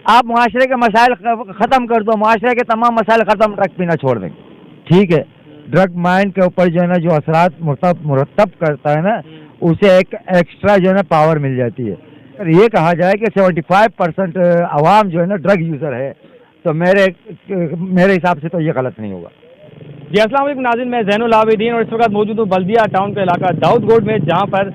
आप मुआशरे के मसाइल ख़त्म कर दो, मुआशरे के तमाम मसाइल ख़त्म, ड्रग पीना छोड़ देंगे। ठीक है, ड्रग माइंड के ऊपर जो है ना जो असरात मुरतब करता है ना, उसे एक एक्स्ट्रा जो है ना पावर मिल जाती है। अगर ये कहा जाए कि 75% आवाम जो है ना ड्रग यूज़र है, तो मेरे हिसाब से तो ये गलत नहीं होगा। जी अस्सलाम वालेकुम नाज़रीन, मैं ज़ैनुल आबिदीन और इस वक्त मौजूद हूँ बल्दिया टाउन का इलाका दाऊदगोड में, जहाँ पर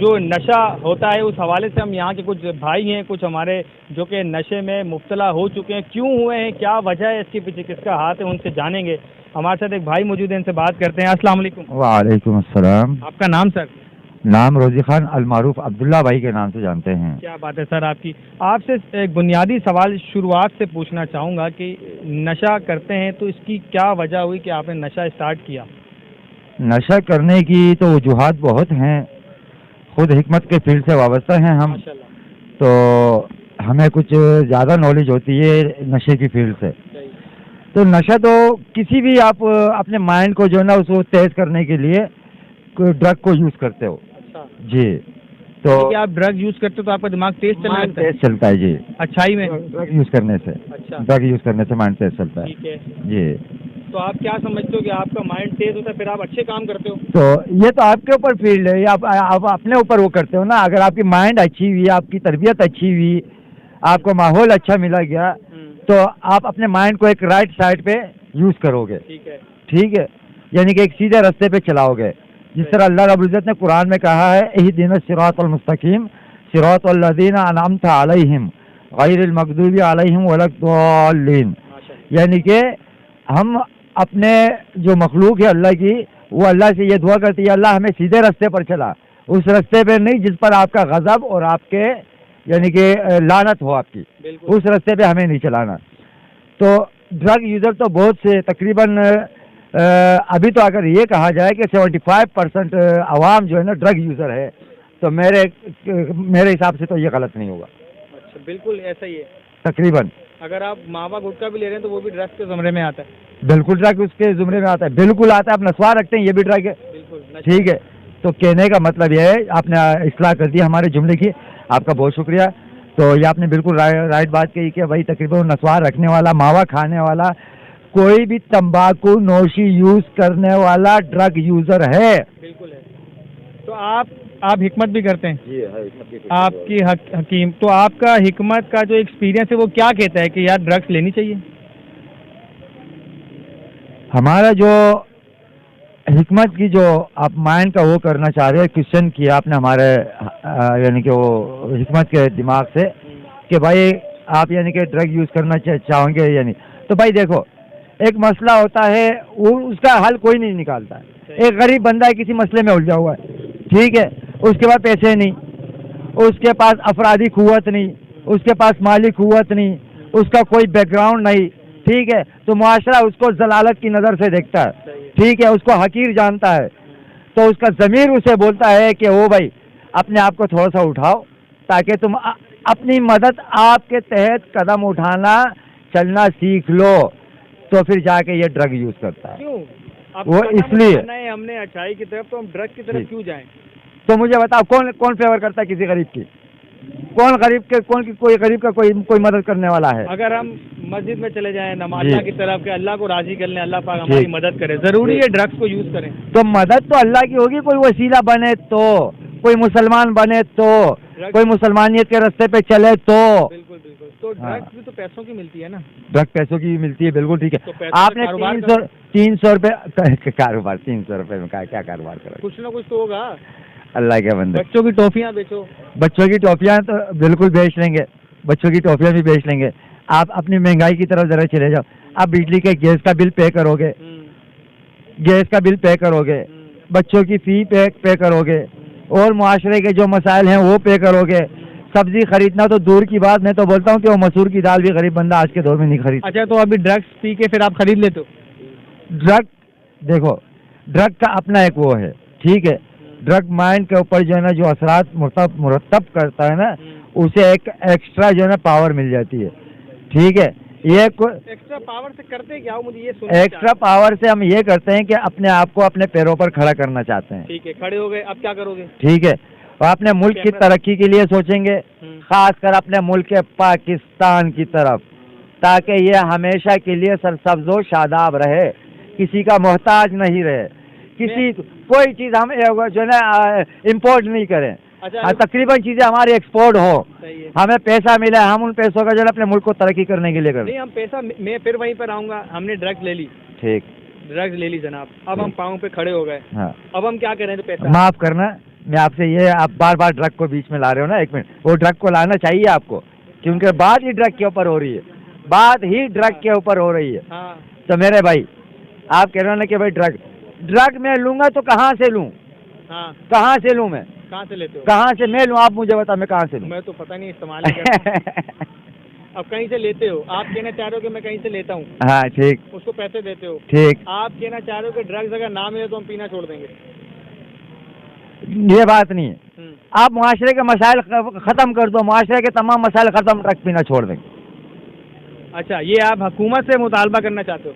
जो नशा होता है उस हवाले से हम यहाँ के कुछ भाई हैं, कुछ हमारे जो कि नशे में मुब्तला हो चुके हैं, क्यों हुए हैं, क्या वजह है, इसके पीछे किसका हाथ है, उनसे जानेंगे। हमारे साथ एक भाई मौजूद हैं, इनसे बात करते हैं। अस्सलाम वालेकुम। वालेकुम अस्सलाम। आपका नाम सर? नाम रोजी खान अलमारूफ अब्दुल्ला भाई के नाम से जानते हैं। क्या बात है सर आपकी। आपसे एक बुनियादी सवाल शुरुआत से पूछना चाहूँगा कि नशा करते हैं तो इसकी क्या वजह हुई कि आपने नशा स्टार्ट किया? नशा करने की तो वजूहात बहुत हैं, खुद हिकमत के फील्ड से वाबस्ता हैं हम, तो हमें कुछ ज़्यादा नॉलेज होती है नशे की फील्ड से। तो नशा तो किसी भी आप अपने माइंड को जो है ना उसको तेज करने के लिए ड्रग को यूज़ करते हो। अच्छा जी। तो आप ड्रग यूज़ करते हो तो आपका दिमाग तेज चलता है जी। अच्छाई में ड्रग यूज़ करने से, अच्छा, ड्रग यूज़ करने से माइंड तेज चलता है। ठीक है जी। तो आप क्या समझते हो कि आपका माइंड तेज होता है फिर आप अच्छे काम करते हो? तो ये तो आपके ऊपर फील्ड है, आप अपने ऊपर वो करते हो ना। अगर आपकी माइंड अच्छी हुई, आपकी तरबियत अच्छी हुई, आपको माहौल अच्छा मिला गया, तो आप अपने माइंड को एक राइट साइड पे यूज़ करोगे। ठीक है, यानी कि एक सीधे रास्ते पे चलाओगे। जिस तरह अल्लाह रब्बुल इज़्ज़त ने कुरान में कहा है, इहदिना सिरातल मुस्तकीम सिरातल लज़ीना अनअमता अलैहिम गैरिल मग़दूबी अलैहिम वलद्दाल्लीन। यानी कि हम अपने जो मखलूक है अल्लाह की, वो अल्लाह से ये दुआ करती है, अल्लाह हमें सीधे रास्ते पर चला, उस रास्ते पे नहीं जिस पर आपका गज़ब और आपके यानी कि लानत हो आपकी, उस रास्ते पे हमें नहीं चलाना। तो ड्रग यूज़र तो बहुत से, तकरीबन अभी तो अगर ये कहा जाए कि 75% आवाम जो है ना ड्रग यूज़र है, तो मेरे हिसाब से तो ये गलत नहीं होगा। अच्छा, बिल्कुल ऐसा ही है तकरीबन। अगर आप मावा गुटखा भी ले रहे हैं तो वो भी ड्रग्स के ज़ुमरे में आता है? बिल्कुल ड्रग उसके ज़ुमरे में आता है, बिल्कुल आता है। आप नस्वार रखते हैं, ये भी ड्रग है। बिल्कुल ठीक है। तो कहने का मतलब यह है, आपने इस्लाह कर दी हमारे जुमले की, आपका बहुत शुक्रिया। तो ये आपने बिल्कुल राइट बात कही कि भाई तकरीबन नस्वार रखने वाला, मावा खाने वाला, कोई भी तंबाकू नोशी यूज़ करने वाला ड्रग यूज़र है। बिल्कुल है। तो आप हिकमत भी करते हैं? जी हाँ, हिकमत भी आपकी हकीम, तो आपका हिकमत का जो एक्सपीरियंस है वो क्या कहता है कि यार ड्रग्स लेनी चाहिए? हमारा जो हिकमत की जो आप माइंड का वो करना चाह रहे हैं, क्वेश्चन किया आपने हमारे यानी कि वो हिकमत के दिमाग से कि भाई आप यानी कि ड्रग यूज़ करना चाहोगे या नहीं। तो भाई देखो, एक मसला होता है, वो उसका हल कोई नहीं निकालता है। एक गरीब बंदा है, किसी मसले में उलझा हुआ है, ठीक है, उसके पास पैसे नहीं, उसके पास अफराधी कुव्वत नहीं, उसके पास माली कुव्वत नहीं, उसका कोई बैकग्राउंड नहीं, ठीक है, तो मुआशरा उसको जलालत की नज़र से देखता है, ठीक है, उसको हकीर जानता है। तो उसका ज़मीर उसे बोलता है कि ओ भाई अपने आप को थोड़ा सा उठाओ, ताकि तुम अपनी मदद आपके तहत कदम उठाना चलना सीख लो, तो फिर जाके ये ड्रग यूज़ करता है। क्यों? वो इसलिए हमने अच्छाई की तरफ, तो हम ड्रग की तरफ क्यों जाएं? तो मुझे बताओ, कौन फेवर करता है किसी गरीब की? कोई गरीब का कोई मदद करने वाला है? अगर हम मस्जिद में चले जाएं नमाज़ की तरफ के अल्लाह को राजी कर लें, अल्लाह पाक हमारी मदद करे, जरूरी है ड्रग्स को यूज़ करें? तो मदद तो अल्लाह की होगी, कोई वसीला बने तो, कोई मुसलमान बने तो, कोई मुसलमानियत के रास्ते पे चले तो। बिल्कुल। तो ड्रग्स भी तो पैसों की मिलती है ना? ड्रग पैसों की मिलती है, बिल्कुल ठीक है। तो आपने 300 रुपये कारोबार, 300 रुपये में क्या कारोबार करा? कुछ ना कुछ तो होगा। अल्लाह के बंदे। बच्चों की टॉफियाँ बेचो। बच्चों की टॉफियाँ तो बिल्कुल बेच लेंगे, बच्चों की टॉफियाँ भी बेच लेंगे। आप अपनी महंगाई की तरफ जरा चले जाओ। आप बिजली के गैस का बिल पे करोगे, बच्चों की फी पे करोगे, और मुआशरे के जो मसाइल हैं वो पे करोगे। सब्जी खरीदना तो दूर की बात, मैं तो बोलता हूँ कि वो मसूर की दाल भी गरीब बंदा आज के दौर में नहीं खरीद। अच्छा, तो अभी ड्रग्स पी के फिर आप खरीद लेते हो? ड्रग देखो, ड्रग का अपना एक वो है, ठीक है, ड्रग माइंड के ऊपर जो है ना जो असरात मुरतब करता है ना, उसे एक एक्स्ट्रा जो है ना पावर मिल जाती है। ठीक है, ये एक्स्ट्रा पावर से करते क्या हो, मुझे ये सुनना। एक्स्ट्रा पावर से हम ये करते हैं कि अपने आप को अपने पैरों पर खड़ा करना चाहते हैं। ठीक है, खड़े हो गए, अब क्या करोगे? ठीक है, और अपने मुल्क की तरक्की के लिए सोचेंगे, खासकर अपने मुल्क के पाकिस्तान की तरफ, ताकि ये हमेशा के लिए सरसब्ज़ो शादाब रहे, किसी का मोहताज नहीं रहे, किसी कोई चीज़ हम जो है ना इम्पोर्ट नहीं करें। अच्छा, तकरीबन चीज़ें हमारी एक्सपोर्ट हो, हमें पैसा मिले, हम उन पैसों का जो है अपने मुल्क को तरक्की करने के लिए करें। नहीं, हम पैसा, मैं फिर वहीं पर आऊँगा। हमने ड्रग्स ले ली, ठीक, ड्रग्स ले ली जनाब, अब हम पाँव पे खड़े हो गए। हाँ, अब हम क्या करें? तो पैसा माफ़ करना, मैं आपसे ये, आप बार बार ड्रग को बीच में ला रहे हो ना, एक मिनट, वो ड्रग को लाना चाहिए आपको, क्योंकि बात ही ड्रग के ऊपर हो रही है, बात ही ड्रग के ऊपर हो रही है। हाँ। तो मेरे भाई, आप कह रहे हो ना कि भाई ड्रग मैं लूँगा तो कहाँ से लूँ? हाँ, कहाँ से लूँ मैं? कहाँ से लेते हो? कहाँ से मैं लूँ? आप मुझे बता, मैं कहाँ से लूँ? मैं तो पता नहीं, इस्तेमाल ही करता हूँ। अब कहीं से लेते हो, आप कहना चाह रहे हो कि मैं कहीं से लेता हूँ, हाँ ठीक, उसको पैसे देते हो, ठीक, आप कहना चाह रहे हो कि ड्रग्स अगर ना मिले तो हम पीना छोड़ देंगे। ये बात नहीं है। आप मुआशरे के मसाइल ख़त्म कर दो, मुआशरे के तमाम मसाइल ख़त्म, ड्रग पीना छोड़ देंगे। अच्छा, ये आप हुकूमत से मुतालबा करना चाहते हो?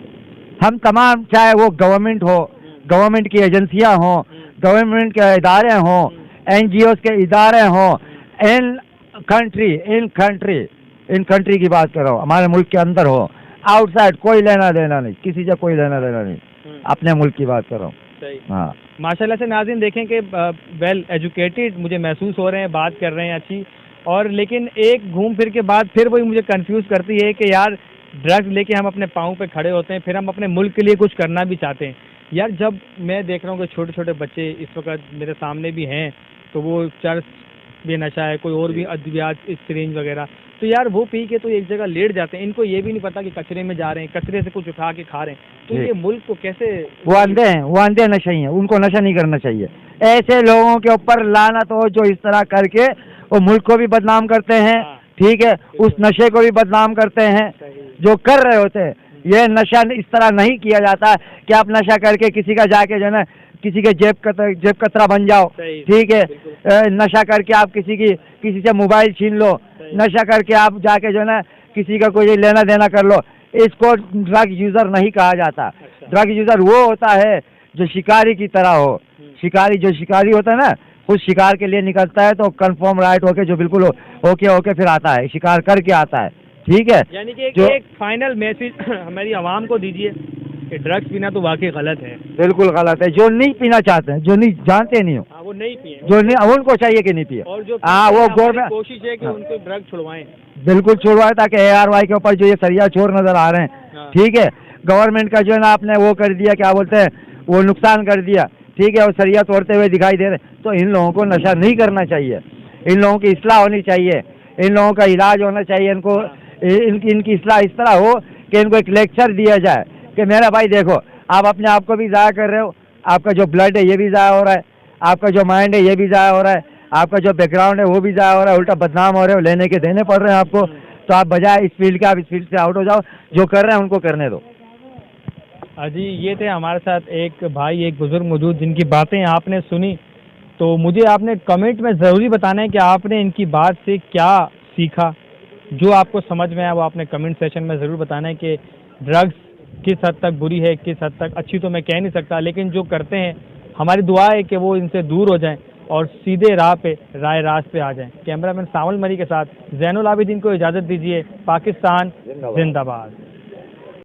हम तमाम, चाहे वो गवर्नमेंट हो, गवर्नमेंट की एजेंसियां हों, गवर्नमेंट के इदारे हों, NGOs के इदारे हों, इन कंट्री की बात कर रहा हूँ, हमारे मुल्क के अंदर हो, आउटसाइड कोई लेना देना नहीं, किसी से कोई लेना देना नहीं, अपने मुल्क की बात कर रहा हूँ। सही। हाँ, माशाल्लाह से नाज़रीन देखें कि वेल एजुकेटेड मुझे महसूस हो रहे हैं, बात कर रहे हैं अच्छी, और लेकिन एक घूम फिर के बाद फिर वही मुझे कंफ्यूज करती है कि यार ड्रग्स लेके हम अपने पाँव पे खड़े होते हैं, फिर हम अपने मुल्क के लिए कुछ करना भी चाहते हैं। यार जब मैं देख रहा हूँ कि छोटे छोटे बच्चे इस वक्त मेरे सामने भी हैं, तो वो चर्च भी नशा है, कोई और भी अद्वियात, सिरिंज वगैरह, तो यार वो पी के तो एक जगह लेट जाते हैं, इनको ये भी नहीं पता कि कचरे में जा रहे हैं, कचरे से कुछ उठा के खा रहे हैं, तो ये मुल्क को कैसे, वो अंधे हैं, वो अंधे नशे हैं, उनको नशा नहीं करना चाहिए। ऐसे लोगों के ऊपर लानत हो जो इस तरह करके वो मुल्क को भी बदनाम करते हैं, ठीक है, उस नशे को भी बदनाम करते हैं जो कर रहे होते हैं। ये नशा इस तरह नहीं किया जाता कि आप नशा करके किसी का जाके जो है ना किसी के जेब कतरा बन जाओ, ठीक है, नशा करके आप किसी से मोबाइल छीन लो, नशा करके आप जाके जो है ना किसी का कोई लेना देना कर लो, इसको ड्रग यूज़र नहीं कहा जाता। ड्रग यूज़र वो होता है जो शिकारी की तरह हो, शिकारी होता है ना, खुद शिकार के लिए निकलता है तो कंफर्म राइट होके जो बिल्कुल होके फिर आता है, शिकार करके आता है, ठीक है। यानी कि एक फाइनल मैसेज हमारी आवाम को दीजिए कि ड्रग्स पीना तो वाकई गलत है, बिल्कुल गलत है। जो नहीं पीना चाहते हैं, जो नहीं जानते नहीं हो, वो नहीं पिए, जो नहीं, उनको चाहिए कि नहीं पिए, और जो वो गवर्नमेंट कोशिश है कि उनको ड्रग छुड़वाएं, बिल्कुल छुड़वाए, ताकि ARY के ऊपर जो ये सरिया चोर नजर आ रहे हैं, ठीक है, गवर्नमेंट का जो है ना आपने वो कर दिया, क्या बोलते हैं, वो नुकसान कर दिया, ठीक है, और सरिया तोड़ते हुए दिखाई दे रहे, तो इन लोगों को नशा नहीं करना चाहिए, इन लोगों की इस्लाह होनी चाहिए, इन लोगों का इलाज होना चाहिए, इनकी इस्लाह इस तरह हो कि इनको एक लेक्चर दिया जाए कि मेरा भाई देखो, आप अपने आप को भी ज़ाया कर रहे हो, आपका जो ब्लड है ये भी ज़ाया हो रहा है, आपका जो माइंड है ये भी ज़ाया हो रहा है, आपका जो बैकग्राउंड है वो भी ज़ाया हो रहा है, उल्टा बदनाम हो रहे हो, लेने के देने पड़ रहे हैं आपको, तो आप बजाय इस फील्ड के आप इस फील्ड से आउट हो जाओ, जो कर रहे हैं उनको करने दो। जी, ये थे हमारे साथ एक भाई, एक बुजुर्ग मौजूद, जिनकी बातें आपने सुनी, तो मुझे आपने कमेंट में ज़रूरी बताना है कि आपने इनकी बात से क्या सीखा, जो आपको समझ में आया वो आपने कमेंट सेशन में ज़रूर बताना है कि ड्रग्स किस हद तक बुरी है, किस हद तक अच्छी, तो मैं कह नहीं सकता, लेकिन जो करते हैं हमारी दुआ है कि वो इनसे दूर हो जाएं और सीधे राह पे, राय रास्त पे आ जाएं। कैमरामैन सावल मरी के साथ ज़ैनुल आबिदीन को इजाज़त दीजिए। पाकिस्तान जिंदाबाद।